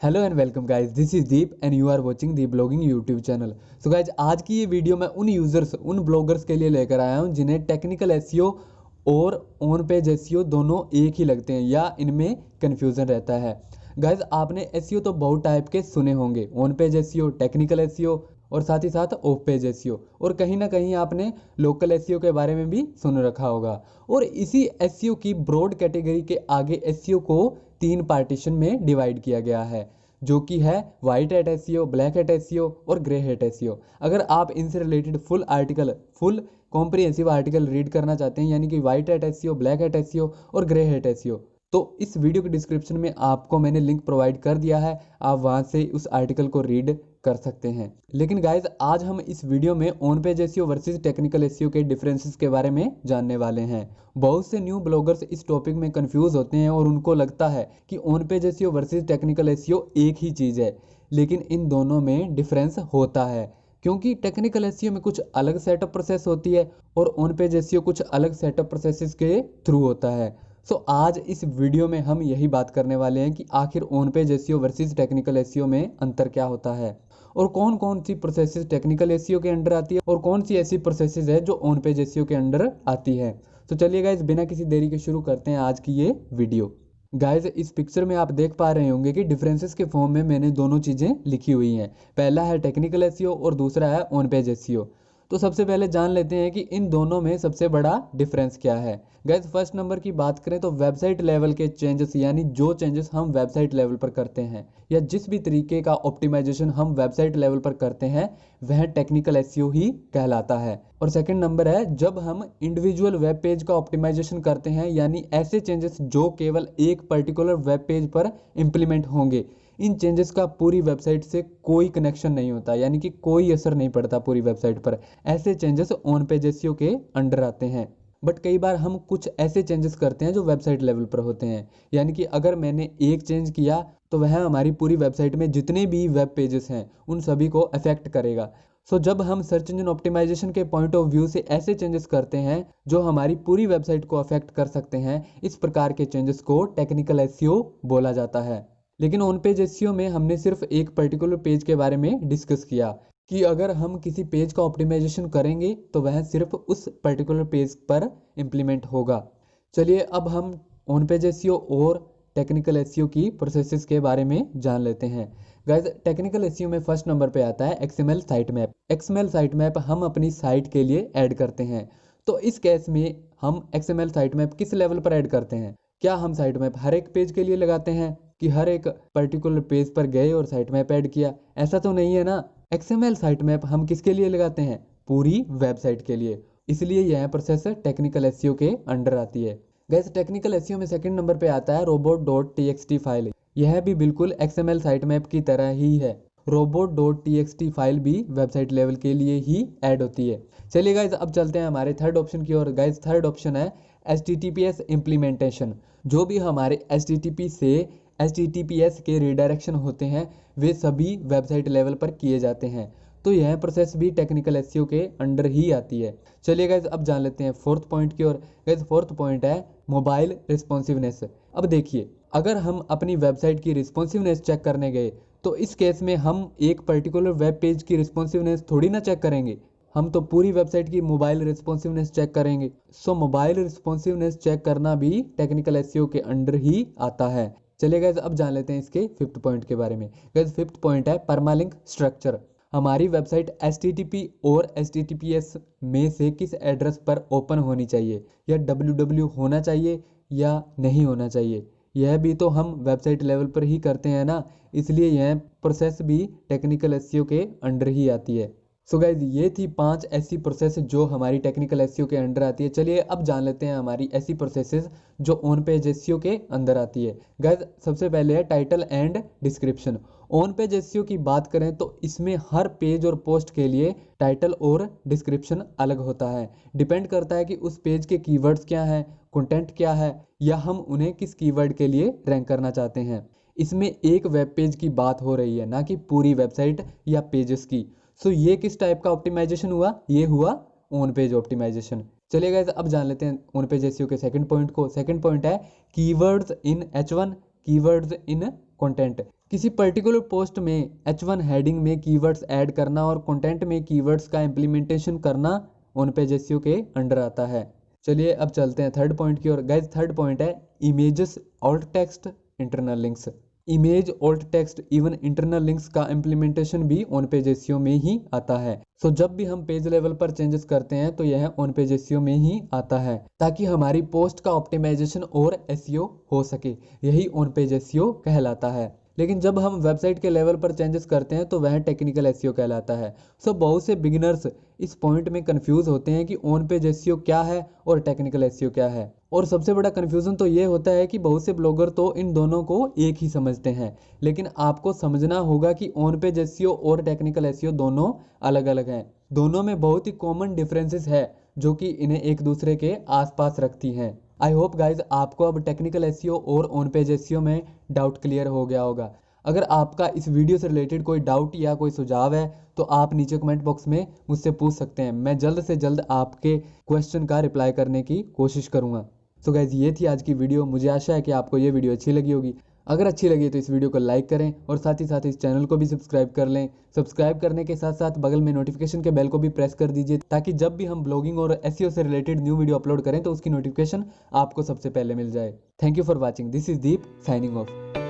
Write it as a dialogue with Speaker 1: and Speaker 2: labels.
Speaker 1: Hello and welcome guys, this is Deep and you are watching the blogging YouTube channel. So guys, आज की ये video मैं उन users उन ब्लॉगर्स के लिए लेकर आया हूं जिन्हें टेक्निकल एसईओ और ऑन पेज एसईओ दोनों एक ही लगते हैं या इनमें कन्फ्यूजन रहता है। गाइस, आपने एसईओ तो बहुत टाइप के सुने होंगे, on page SEO, technical SEO और साथ ही साथ ऑफ पेज एसईओ, और कहीं ना कहीं आपने लोकल एसईओ के बारे में भी सुन रखा होगा। और इसी एसईओ की ब्रॉड कैटेगरी के आगे एसईओ को 3 पार्टीशन में डिवाइड किया गया है, जो कि है white hat SEO, black hat SEO और ग्रे हैट एसईओ। अगर आप इनसे related full comprehensive article read करना चाहते हैं, यानी कि white hat SEO, black hat SEO और ग्रे हैट एसईओ, तो इस वीडियो के डिस्क्रिप्शन में आपको मैंने लिंक प्रोवाइड कर दिया है, आप वहां से उस आर्टिकल को रीड कर सकते हैं। लेकिन गाइज, आज हम इस वीडियो में on page SEO versus technical SEO के डिफरेंसेस के बारे में जानने वाले हैं। बहुत से न्यू ब्लॉगर्स इस टॉपिक में कंफ्यूज होते हैं और उनको लगता है कि on page SEO versus technical SEO एक ही चीज़ है, लेकिन इन दोनों में डिफरेंस होता है, क्योंकि टेक्निकल एसईओ में कुछ अलग सेटअप प्रोसेस होती है और ऑन पेज एसईओ कुछ अलग सेटअप प्रोसेसेस के थ्रू होता है। सो आज इस वीडियो में हम यही बात करने वाले हैं कि आखिर on page SEO versus technical SEO में अंतर क्या होता है और कौन कौन सी प्रोसेसेस टेक्निकल एसईओ के अंडर आती है और कौन सी ऐसी प्रोसेसेस है जो ऑन पेज एसईओ के अंडर आती है। तो चलिए गाइज, बिना किसी देरी के शुरू करते हैं आज की ये वीडियो। गाइज, इस पिक्चर में आप देख पा रहे होंगे कि डिफरेंसेस के फॉर्म में मैंने दोनों चीज़ें लिखी हुई हैं। पहला है टेक्निकल एसईओ और दूसरा है ऑन पेज एसईओ। तो सबसे पहले जान लेते हैं कि इन दोनों में सबसे बड़ा डिफरेंस क्या है। गाइज, फर्स्ट नंबर की बात करें तो वेबसाइट लेवल के चेंजेस, यानी जो चेंजेस हम वेबसाइट लेवल पर करते हैं या जिस भी तरीके का ऑप्टिमाइजेशन हम वेबसाइट लेवल पर करते हैं, वह टेक्निकल एसईओ ही कहलाता है। और सेकंड नंबर है जब हम इंडिविजुअल वेब पेज का ऑप्टिमाइजेशन करते हैं, यानी ऐसे चेंजेस जो केवल एक पर्टिकुलर वेब पेज पर इंप्लीमेंट होंगे। इन चेंजेस का पूरी वेबसाइट से कोई कनेक्शन नहीं होता, यानी कि कोई असर नहीं पड़ता पूरी वेबसाइट पर। ऐसे चेंजेस ऑन पेज एसईओ के अंडर आते हैं। बट कई बार हम कुछ ऐसे चेंजेस करते हैं जो वेबसाइट लेवल पर होते हैं, यानी कि अगर मैंने एक चेंज किया तो वह हमारी पूरी वेबसाइट में जितने भी वेब पेजेस हैं उन सभी को अफेक्ट करेगा। सो जब हम सर्च इंजन ऑप्टिमाइजेशन के पॉइंट ऑफ व्यू से ऐसे चेंजेस करते हैं जो हमारी पूरी वेबसाइट को अफेक्ट कर सकते हैं, इस प्रकार के चेंजेस को टेक्निकल एसईओ बोला जाता है। लेकिन ऑन पेज एसईओ में हमने सिर्फ एक पर्टिकुलर पेज के बारे में डिस्कस किया कि अगर हम किसी पेज का ऑप्टिमाइजेशन करेंगे तो वह सिर्फ उस पर्टिकुलर पेज पर इम्प्लीमेंट होगा। चलिए अब हम ऑन पेज एसईओ और टेक्निकल एसईओ की प्रोसेसेस के बारे में जान लेते हैं। गाइस, टेक्निकल एसईओ में फर्स्ट नंबर पे आता है XML site map. XML site map हम अपनी साइट के लिए ऐड करते हैं। तो इस केस में हम एक्सएमएल साइट मैप किस लेवल पर ऐड करते हैं? क्या हम साइट मैप हर एक पेज के लिए लगाते हैं कि हर एक पर्टिकुलर पेज पर गए और साइट मैप ऐड किया? ऐसा तो नहीं है ना। एक्सएमएल साइट मैप हम किसके लिए लगाते हैं? पूरी वेबसाइट के लिए। इसलिए यह प्रोसेस टेक्निकल एसईओ के अंडर आती है। गैस, टेक्निकल एसईओ में सेकंड नंबर पे आता है robot.txt फाइल। यह भी बिल्कुल एक्सएमएल साइट मैप की तरह ही है। robot.txt फाइल भी वेबसाइट लेवल के लिए ही ऐड होती है। चलिए गाइज, अब चलते हैं हमारे थर्ड ऑप्शन की ओर। गाइज, थर्ड ऑप्शन है HTTPS इम्प्लीमेंटेशन। जो भी हमारे HTTP से HTTPS के रिडायरेक्शन होते हैं वे सभी वेबसाइट लेवल पर किए जाते हैं। तो यह प्रोसेस भी टेक्निकल एसईओ के अंडर ही आती है। चलिए गाइज, अब जान लेते हैं फोर्थ पॉइंट की ओर। गाइज, फोर्थ पॉइंट है मोबाइल रिस्पॉन्सिवनेस। अब देखिए, अगर हम अपनी वेबसाइट की रिस्पॉन्सिवनेस चेक करने गए तो इस केस में हम एक पर्टिकुलर वेब पेज की रिस्पॉन्सिवनेस थोड़ी ना चेक करेंगे, हम तो पूरी वेबसाइट की मोबाइल रिस्पॉन्सिवनेस चेक करेंगे। सो मोबाइल रिस्पॉन्सिवनेस चेक करना भी टेक्निकल एसईओ के अंडर ही आता है। चलिए गाइज, अब जान लेते हैं इसके फिफ्थ पॉइंट के बारे में। गाइज, फिफ्थ पॉइंट है परमालिंक स्ट्रक्चर। हमारी वेबसाइट HTTP और HTTPS में से किस एड्रेस पर ओपन होनी चाहिए, या www होना चाहिए या नहीं होना चाहिए, यह भी तो हम वेबसाइट लेवल पर ही करते हैं ना। इसलिए यह प्रोसेस भी टेक्निकल एसईओ के अंडर ही आती है। सो गाइज, ये थी 5 ऐसी प्रोसेस जो हमारी टेक्निकल एसईओ के अंडर आती है। चलिए अब जान लेते हैं हमारी ऐसी प्रोसेसेस जो ऑन पेज एसईओ के अंदर आती है। गाइज, सबसे पहले है title and description. On page SEO की बात करें तो इसमें हर पेज और पोस्ट के लिए टाइटल और डिस्क्रिप्शन अलग होता है। डिपेंड करता है कि उस पेज के कीवर्ड्स क्या हैं, कंटेंट क्या है, या हम उन्हें किस कीवर्ड के लिए रैंक करना चाहते हैं। इसमें एक वेब पेज की बात हो रही है, ना कि पूरी वेबसाइट या पेजेस की। सो ये किस टाइप का ऑप्टिमाइजेशन हुआ? ये हुआ ऑन पेज ऑप्टिमाइजेशन। चलिए गाइस, अब जान लेते हैं ऑन पेज एसईओ के सेकंड पॉइंट को। सेकंड पॉइंट है keywords in H1, keywords in content. किसी पर्टिकुलर पोस्ट में H1 हेडिंग में कीवर्ड्स ऐड करना और कंटेंट में कीवर्ड्स का इम्प्लीमेंटेशन करना ऑन पेज एसईओ के अंडर आता है। चलिए अब चलते हैं थर्ड पॉइंट की ओर। गाइस थर्ड पॉइंट है images, alt text, internal links. Image, alt text, even internal links का इम्प्लीमेंटेशन भी ऑन पेज एसईओ में ही आता है। सो जब भी हम पेज लेवल पर चेंजेस करते हैं तो यह ऑन पेज एसईओ में ही आता है, ताकि हमारी पोस्ट का ऑप्टिमाइजेशन और एसईओ हो सके। यही ऑन पेज एसईओ कहलाता है। लेकिन जब हम वेबसाइट के लेवल पर चेंजेस करते हैं तो वह टेक्निकल एसईओ कहलाता है। सो बहुत से बिगिनर्स इस पॉइंट में कंफ्यूज होते हैं कि ऑन पेज एसईओ क्या है और टेक्निकल एसईओ क्या है। और सबसे बड़ा कंफ्यूजन तो ये होता है कि बहुत से ब्लॉगर तो इन दोनों को एक ही समझते हैं, लेकिन आपको समझना होगा कि ऑन पेज एसईओ और टेक्निकल एसईओ दोनों अलग अलग हैं। दोनों में बहुत ही कॉमन डिफरेंसेस है जो कि इन्हें एक दूसरे के आसपास रखती हैं। आई होप गाइज आपको अब टेक्निकल एसईओ और ऑन पेज एसईओ में डाउट क्लियर हो गया होगा। अगर आपका इस वीडियो से रिलेटेड कोई डाउट या कोई सुझाव है तो आप नीचे कमेंट बॉक्स में मुझसे पूछ सकते हैं। मैं जल्द से जल्द आपके क्वेश्चन का रिप्लाई करने की कोशिश करूंगा। तो गाइज ये थी आज की वीडियो। मुझे आशा है कि आपको ये वीडियो अच्छी लगी होगी। अगर अच्छी लगी तो इस वीडियो को लाइक करें और साथ ही साथ इस चैनल को भी सब्सक्राइब कर लें। सब्सक्राइब करने के साथ साथ बगल में नोटिफिकेशन के बेल को भी प्रेस कर दीजिए, ताकि जब भी हम ब्लॉगिंग और एसईओ से रिलेटेड न्यू वीडियो अपलोड करें तो उसकी नोटिफिकेशन आपको सबसे पहले मिल जाए। Thank you for watching. This is Deep signing off.